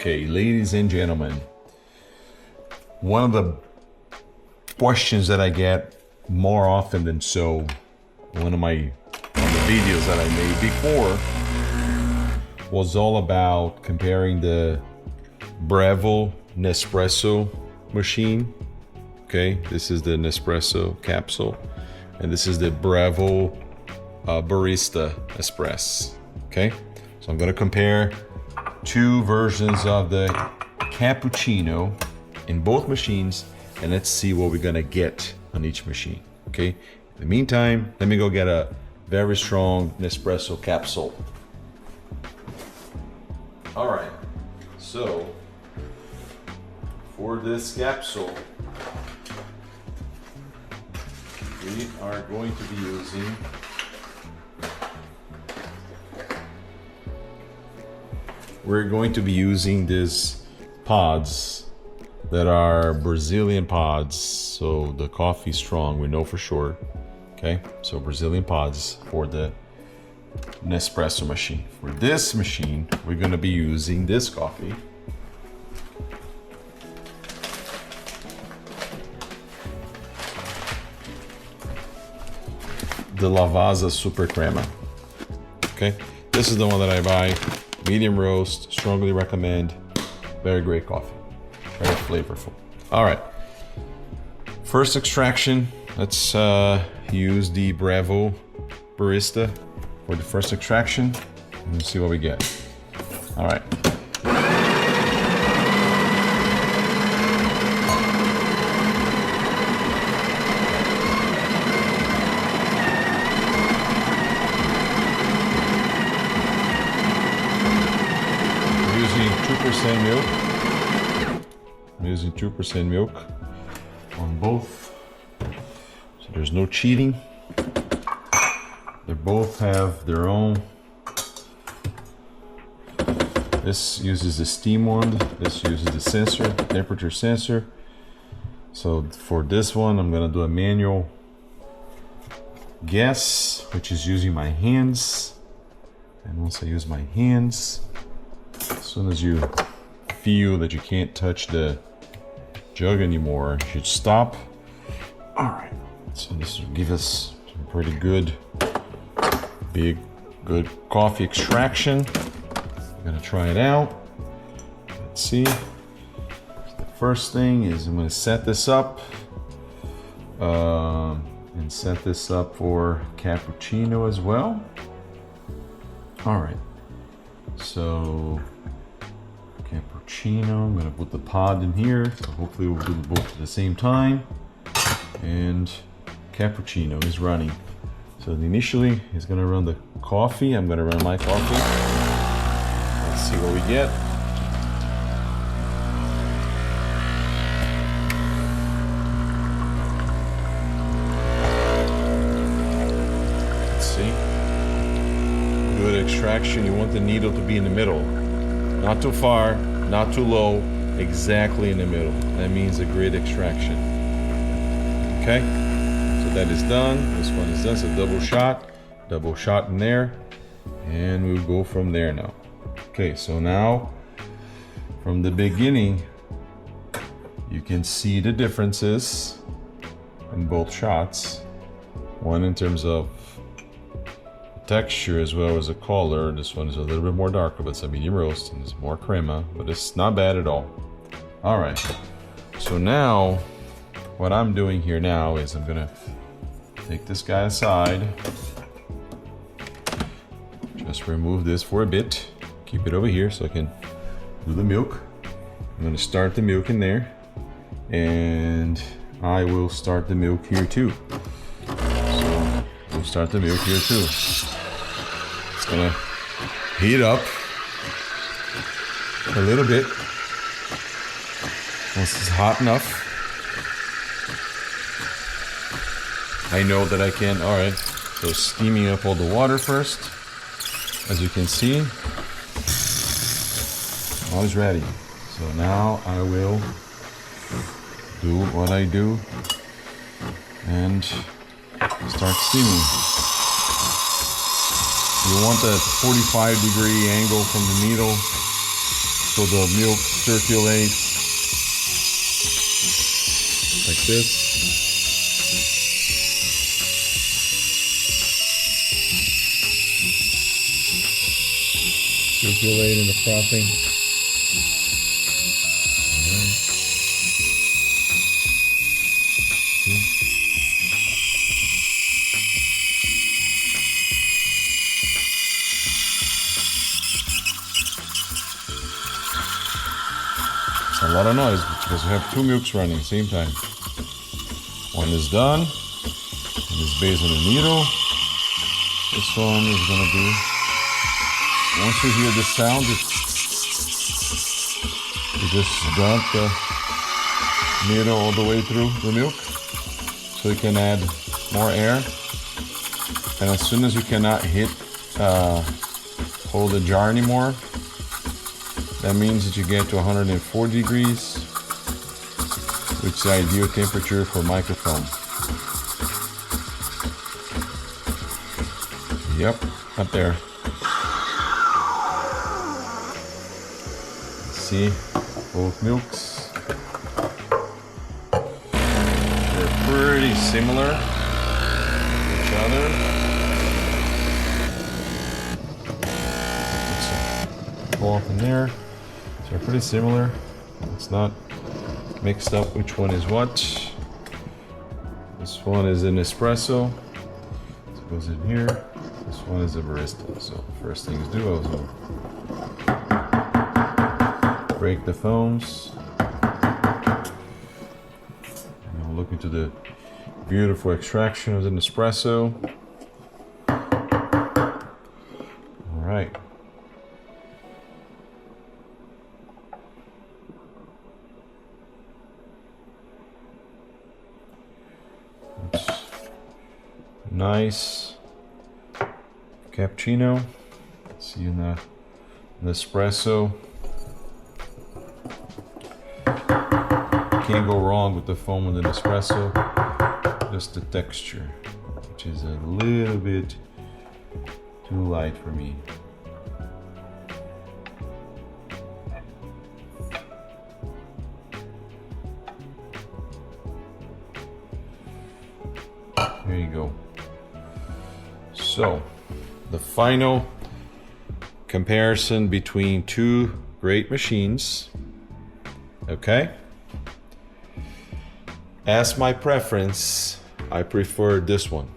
Okay, ladies and gentlemen, one of the questions that I get more often than so, one of the videos that I made before was all about comparing the Breville Nespresso machine. Okay, this is the Nespresso capsule, and this is the Breville Barista Express. Okay, so I'm going to compare two versions of the Cappuccino in both machines, and let's see what we're going to get on each machine. Okay, in the meantime, let me go get a very strong Nespresso capsule. All right, so for this capsule, we are going to be using these pods that are Brazilian pods. So the coffee strong, we know for sure. Okay, so Brazilian pods for the Nespresso machine. For this machine, we're going to be using this coffee. The Lavazza Super Crema. Okay, this is the one that I buy. Medium roast, strongly recommend. Very great coffee, very flavorful. All right, first extraction. Let's use the Breville Barista for the first extraction. Let's see what we get. All right. Milk. I'm using 2% milk on both, so there's no cheating. They both have their own. This uses the steam one, this uses the sensor, temperature sensor. So for this one, I'm gonna do a manual gas, which is using my hands. And once I use my hands, as soon as you feel that you can't touch the jug anymore, you should stop. All right, so this will give us some pretty good, good coffee extraction. I'm gonna try it out. Let's see. So the first thing is I'm gonna set this up and set this up for cappuccino as well. All right, so cappuccino, I'm gonna put the pod in here, so hopefully we'll do both at the same time. And cappuccino is running. So initially he's gonna run the coffee, I'm gonna run my coffee. Let's see what we get. Let's see. Good extraction. You want the needle to be in the middle. Not too far, not too low, exactly in the middle. That means a great extraction. Okay, so that is done. This one is done, so double shot in there, and we'll go from there now. Okay, so now from the beginning, you can see the differences in both shots. One in terms of texture as well as the color. This one is a little bit more darker, but it's a medium roast and it's more crema, but it's not bad at all. All right, so now what I'm doing here now is I'm gonna take this guy aside, just remove this for a bit, keep it over here so I can do the milk. I'm gonna start the milk in there, and I will start the milk here too. So we'll start the milk here too. It's gonna heat up a little bit. Once it's hot enough, I know that I can. All right, so steaming up all the water first. As you can see, all is ready. So now I will do what I do and start steaming. You want that 45-degree angle from the needle so the milk circulates like this. Circulate in the frothing. It's a lot of noise because we have two milks running at the same time. One is done, and it's based on the needle. This one is gonna be, once you hear the sound, you just dump the needle all the way through the milk so you can add more air. And as soon as you cannot hold the jar anymore, that means that you get to 140 degrees, which is the ideal temperature for microfoam. Yep, up there. See, both milks. They're pretty similar to each other. Put some off in there. So they're pretty similar. It's not mixed up which one is what. This one is an espresso. It goes in here. This one is a barista. So first things do, I will break the foams. And I'll look into the beautiful extraction of the Nespresso. All right. Nice cappuccino. See in the Nespresso. Can't go wrong with the foam of the Nespresso. Just the texture, which is a little bit too light for me. There you go. So, the final comparison between two great machines. Okay? As my preference, I prefer this one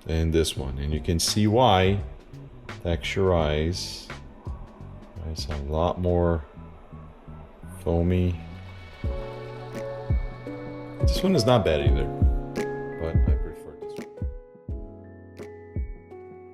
and this one. And you can see why. Texturize. It's a lot more foamy. This one is not bad either.